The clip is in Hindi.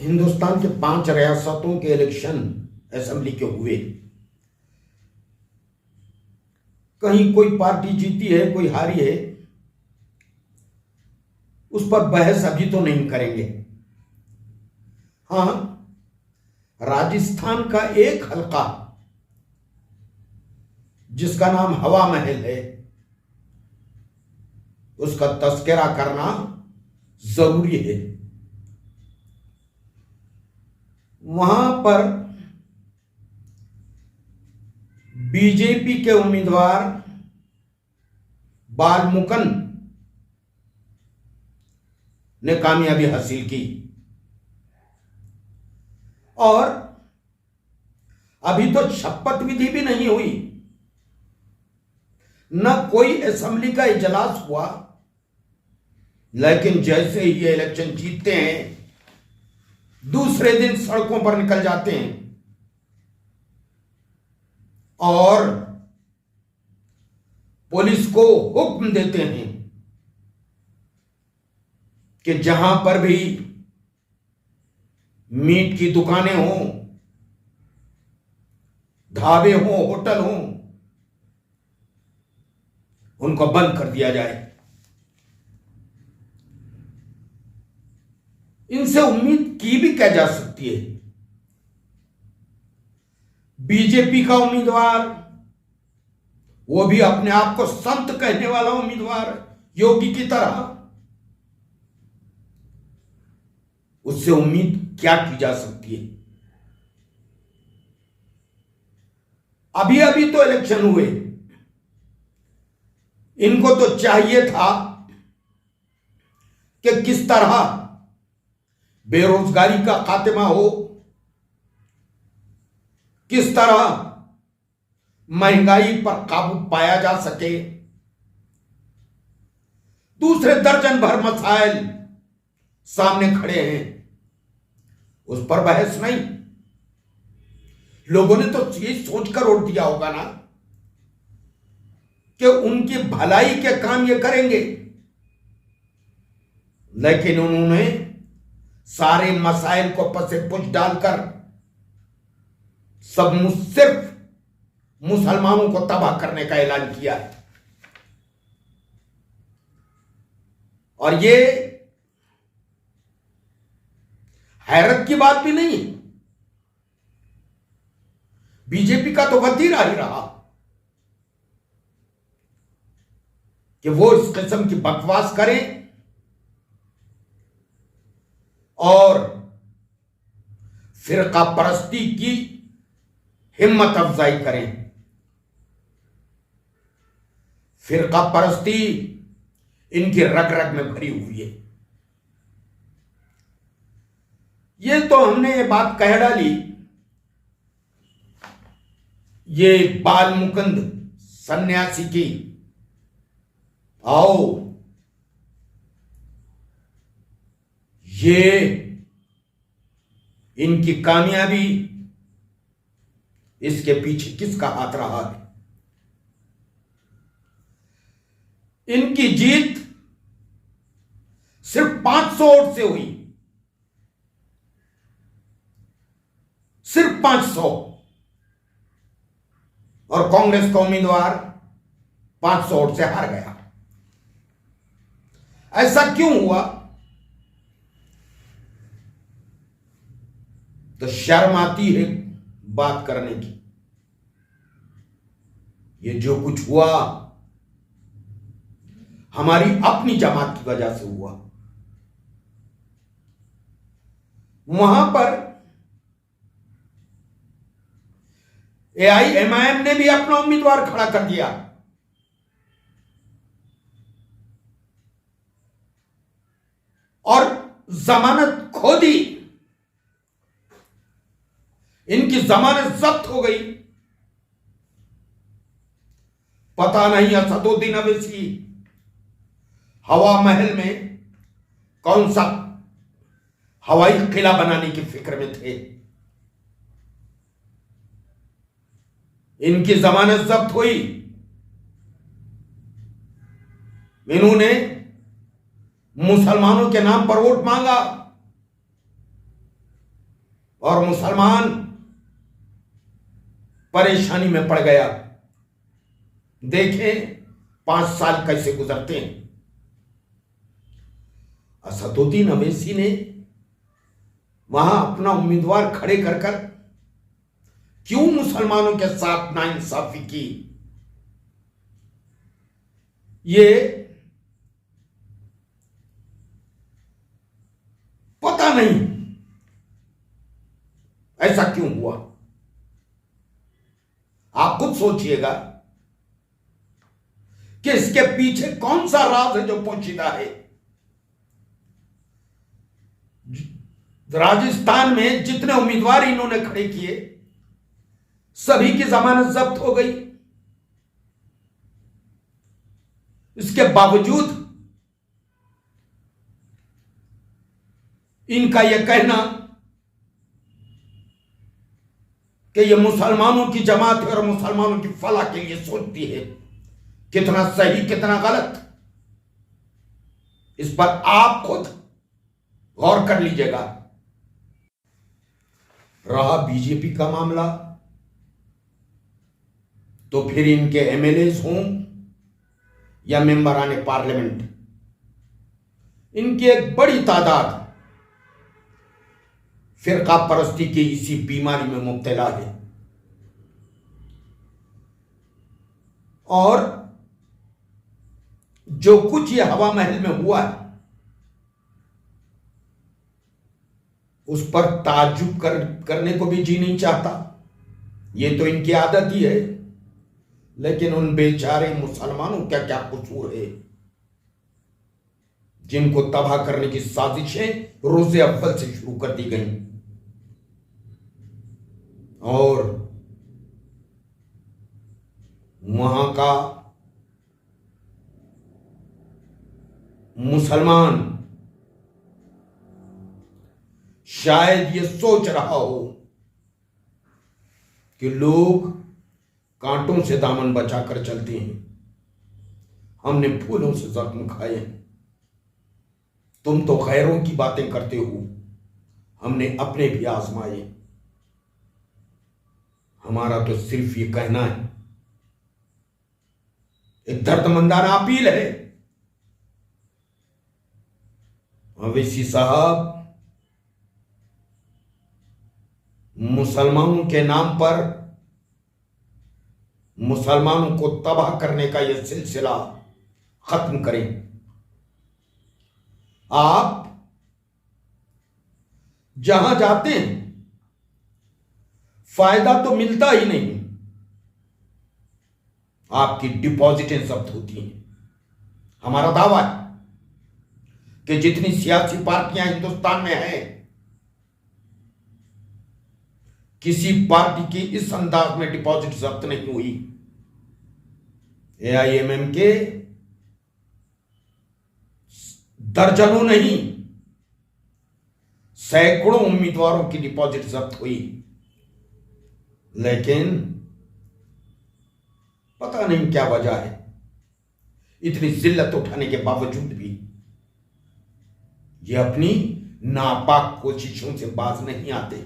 हिंदुस्तान के 5 रियासतों के इलेक्शन असेंबली के हुए। कहीं कोई पार्टी जीती है, कोई हारी है, उस पर बहस अभी तो नहीं करेंगे। हां, राजस्थान का एक हलका जिसका नाम हवा महल है, उसका तस्करा करना जरूरी है। वहां पर बीजेपी के उम्मीदवार बालमुकुंद ने कामयाबी हासिल की और अभी तो शपथ विधि भी नहीं हुई, न कोई असेंबली का इजलास हुआ। लेकिन जैसे ही ये इलेक्शन जीतते हैं, दूसरे दिन सड़कों पर निकल जाते हैं और पुलिस को हुक्म देते हैं कि जहां पर भी मीट की दुकानें हों, ढाबे हों, होटल हों, उनको बंद कर दिया जाए। इनसे उम्मीद की भी क्या जा सकती है? बीजेपी का उम्मीदवार, वो भी अपने आप को संत कहने वाला उम्मीदवार, योगी की तरह, उससे उम्मीद क्या की जा सकती है? अभी अभी तो इलेक्शन हुए, इनको तो चाहिए था कि किस तरह बेरोजगारी का खात्मा हो, किस तरह महंगाई पर काबू पाया जा सके। दूसरे दर्जन भर मसाइल सामने खड़े हैं, उस पर बहस नहीं। लोगों ने तो ये सोचकर वोट दिया होगा ना कि उनकी भलाई के काम ये करेंगे, लेकिन उन्होंने सारे मसाइल को पसे पुछ डालकर सिर्फ मुसलमानों को तबाह करने का ऐलान किया है। और ये हैरत की बात भी नहीं है। बीजेपी का तो वतीरा ही रहा कि वो इस किस्म की बकवास करें और फिरका परस्ती की हिम्मत अफजाई करें। फिरका परस्ती इनकी रग रग में भरी हुई है। ये तो हमने ये बात कह डाली, ये बालमुकुंद सन्यासी की। आओ, ये इनकी कामयाबी, इसके पीछे किसका हाथ रहा है? इनकी जीत सिर्फ 500 वोट से हुई, सिर्फ 500। और कांग्रेस का उम्मीदवार 500 वोट से हार गया। ऐसा क्यों हुआ? तो शर्म आती है बात करने की। ये जो कुछ हुआ हमारी अपनी जमात की वजह से हुआ। वहां पर एआईएमआईएम ने भी अपना उम्मीदवार खड़ा कर दिया और जमानत खो दी। इनकी जमानत जब्त हो गई। पता नहीं असदुद्दीन अवैसी हवा महल में कौन सा हवाई किला बनाने की फिक्र में थे। इनकी जमानत जब्त हुई। इन्होंने मुसलमानों के नाम पर वोट मांगा। और मुसलमान परेशानी में पड़ गया। देखें 5 साल कैसे गुजरते हैं। असदुद्दीन अवैसी ने वहां अपना उम्मीदवार खड़े कर कर क्यों मुसलमानों के साथ नाइंसाफी की, ये पता नहीं ऐसा क्यों हुआ। आप खुद सोचिएगा कि इसके पीछे कौन सा राज है जो पोशीदा है। राजस्थान में जितने उम्मीदवार इन्होंने खड़े किए सभी की जमानत जब्त हो गई। इसके बावजूद इनका यह कहना कि यह मुसलमानों की जमात है और मुसलमानों की फलाह के लिए सोचती है, कितना सही कितना गलत, इस पर आप खुद गौर कर लीजिएगा। रहा बीजेपी का मामला, तो फिर इनके एमएलएज हों या मेंबरान पार्लियामेंट, इनकी एक बड़ी तादाद फिरका परस्ती की इसी बीमारी में मुब्तला है। और जो कुछ ये हवा महल में हुआ है उस पर ताज्जुब करने को भी जी नहीं चाहता। ये तो इनकी आदत ही है। लेकिन उन बेचारे मुसलमानों का क्या कसूर है जिनको तबाह करने की साजिशें रोज़े अव्वल से शुरू कर दी गई। और वहां का मुसलमान शायद ये सोच रहा हो कि लोग कांटों से दामन बचाकर चलते हैं, हमने फूलों से जख्म खाए हैं, तुम तो खैरों की बातें करते हो, हमने अपने भी आजमाए। हमारा तो सिर्फ ये कहना है, एक दर्दमंदाना अपील है। अवैसी साहब, मुसलमानों के नाम पर मुसलमानों को तबाह करने का यह सिलसिला खत्म करें। आप जहां जाते हैं फायदा तो मिलता ही नहीं, आपकी डिपॉजिटें जब्त होती हैं। हमारा दावा है कि जितनी सियासी पार्टियां हिंदुस्तान में हैं, किसी पार्टी की इस अंदाज में डिपॉजिट जब्त नहीं हुई। एआईएमएम के दर्जनों नहीं सैकड़ों उम्मीदवारों की डिपॉजिट जब्त हुई, लेकिन पता नहीं क्या वजह है, इतनी जिल्लत उठाने के बावजूद भी ये अपनी नापाक कोशिशों से बाज नहीं आते।